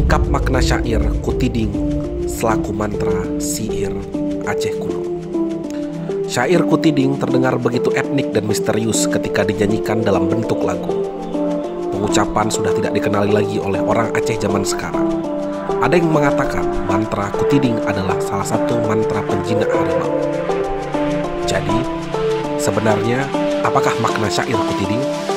Singkap makna syair Kutiding selaku mantra sihir Aceh kuno. Syair Kutiding terdengar begitu etnik dan misterius ketika dinyanyikan dalam bentuk lagu. Pengucapan sudah tidak dikenali lagi oleh orang Aceh zaman sekarang. Ada yang mengatakan mantra Kutiding adalah salah satu mantra penjinak harimau. Jadi, sebenarnya apakah makna syair Kutiding?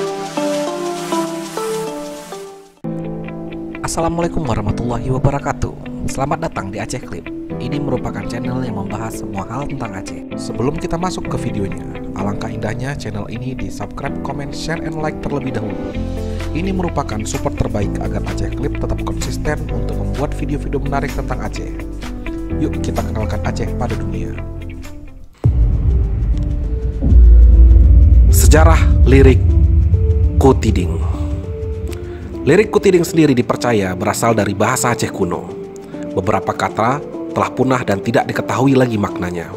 Assalamualaikum warahmatullahi wabarakatuh. Selamat datang di Aceh Clip. Ini merupakan channel yang membahas semua hal tentang Aceh. Sebelum kita masuk ke videonya, alangkah indahnya channel ini di subscribe, comment, share, and like terlebih dahulu. Ini merupakan support terbaik agar Aceh Clip tetap konsisten untuk membuat video-video menarik tentang Aceh. Yuk kita kenalkan Aceh pada dunia. Sejarah lirik Kutiding. Lirik Kutiding sendiri dipercaya berasal dari bahasa Aceh kuno. Beberapa kata telah punah dan tidak diketahui lagi maknanya.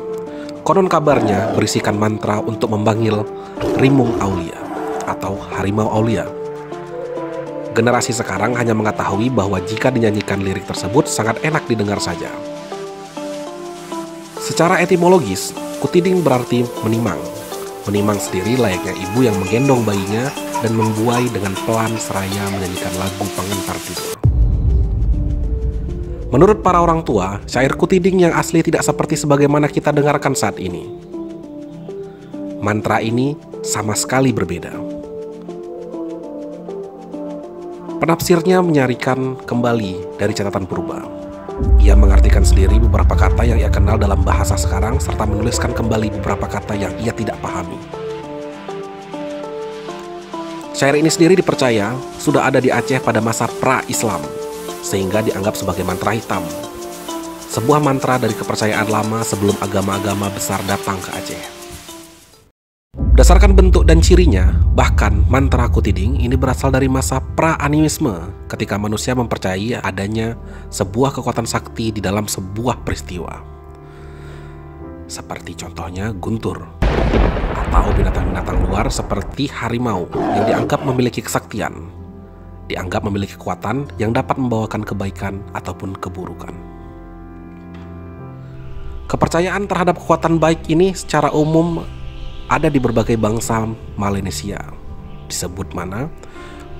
Konon kabarnya berisikan mantra untuk memanggil Rimung Aulia atau Harimau Aulia. Generasi sekarang hanya mengetahui bahwa jika dinyanyikan lirik tersebut sangat enak didengar saja. Secara etimologis, Kutiding berarti menimang. Menimang sendiri layaknya ibu yang menggendong bayinya dan membuai dengan pelan seraya menyanyikan lagu pengantar tidur. Menurut para orang tua, syair Kutiding yang asli tidak seperti sebagaimana kita dengarkan saat ini. Mantra ini sama sekali berbeda. Penafsirnya menyarikan kembali dari catatan purba. Ia mengartikan sendiri beberapa kata yang ia kenal dalam bahasa sekarang serta menuliskan kembali beberapa kata yang ia tidak pahami. Syair ini sendiri dipercaya sudah ada di Aceh pada masa pra-Islam, sehingga dianggap sebagai mantra hitam. Sebuah mantra dari kepercayaan lama sebelum agama-agama besar datang ke Aceh. Berdasarkan bentuk dan cirinya, bahkan mantra Kutiding ini berasal dari masa pra-animisme, ketika manusia mempercayai adanya sebuah kekuatan sakti di dalam sebuah peristiwa. Seperti contohnya guntur, atau binatang-binatang luar seperti harimau yang dianggap memiliki kesaktian, dianggap memiliki kekuatan yang dapat membawakan kebaikan ataupun keburukan. Kepercayaan terhadap kekuatan baik ini secara umum ada di berbagai bangsa Melanesia, disebut mana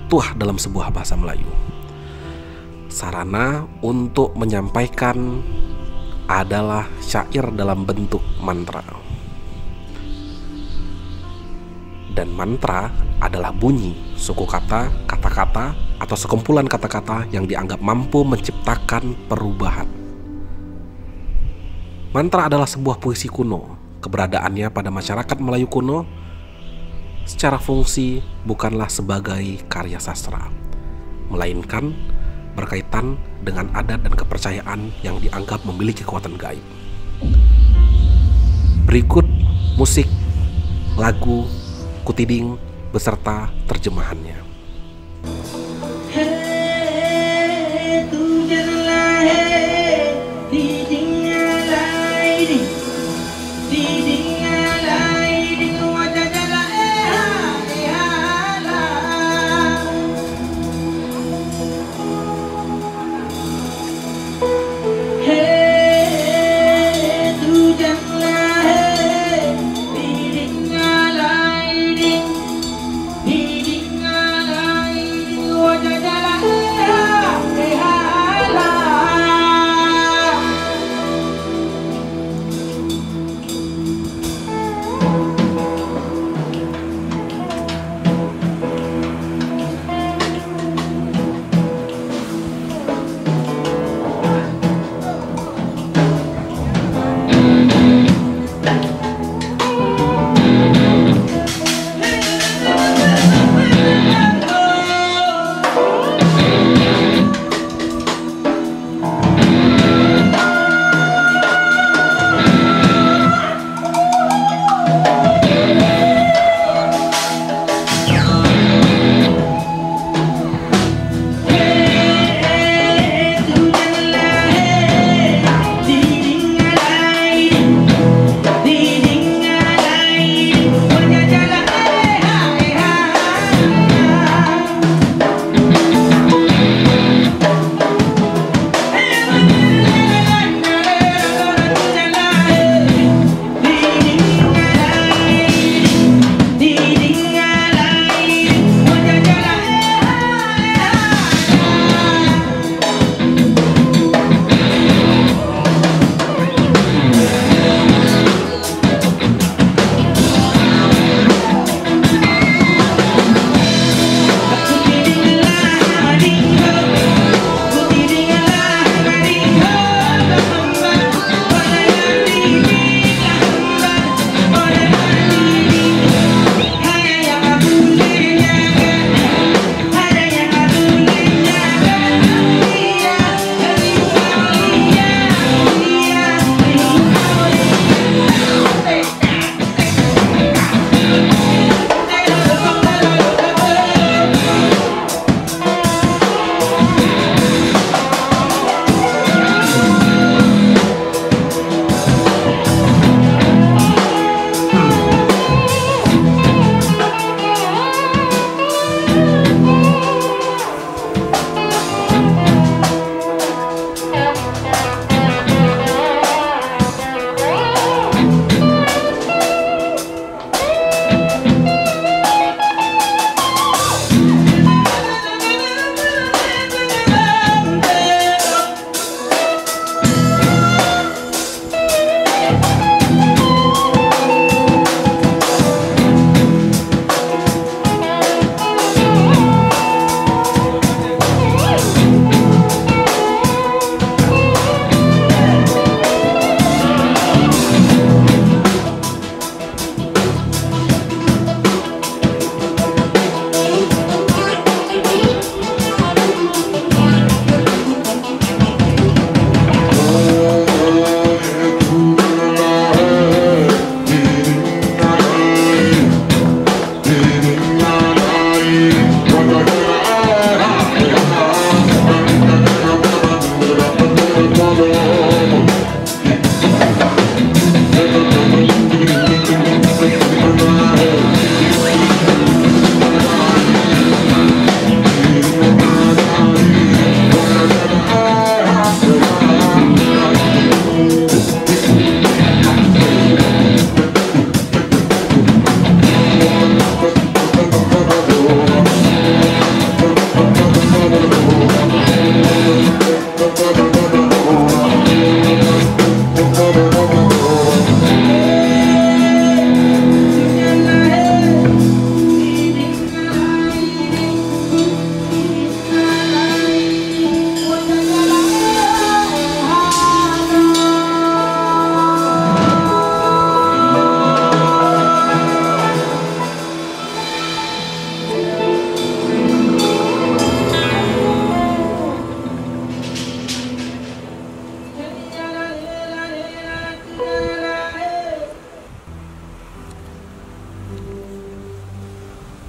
tuah dalam sebuah bahasa Melayu. Sarana untuk menyampaikan adalah syair dalam bentuk mantra. Dan mantra adalah bunyi, suku kata, kata-kata, atau sekumpulan kata-kata yang dianggap mampu menciptakan perubahan. Mantra adalah sebuah puisi kuno. Keberadaannya pada masyarakat Melayu kuno secara fungsi bukanlah sebagai karya sastra, melainkan berkaitan dengan adat dan kepercayaan yang dianggap memiliki kekuatan gaib. Berikut musik lagu Kutiding beserta terjemahannya.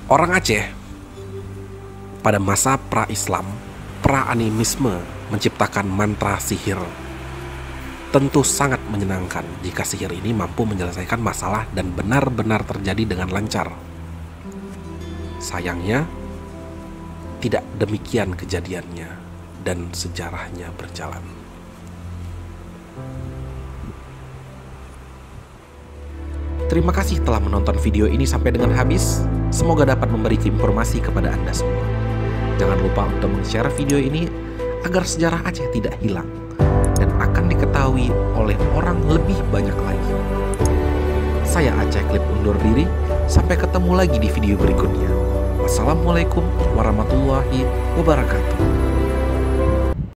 Orang Aceh pada masa pra-Islam, pra-animisme menciptakan mantra sihir. Tentu sangat menyenangkan jika sihir ini mampu menyelesaikan masalah dan benar-benar terjadi dengan lancar. Sayangnya, tidak demikian kejadiannya dan sejarahnya berjalan. Terima kasih telah menonton video ini sampai dengan habis. Semoga dapat memberi informasi kepada Anda semua. Jangan lupa untuk men-share video ini agar sejarah Aceh tidak hilang dan akan diketahui oleh orang lebih banyak lagi. Saya Aceh Clip undur diri, sampai ketemu lagi di video berikutnya. Wassalamualaikum warahmatullahi wabarakatuh.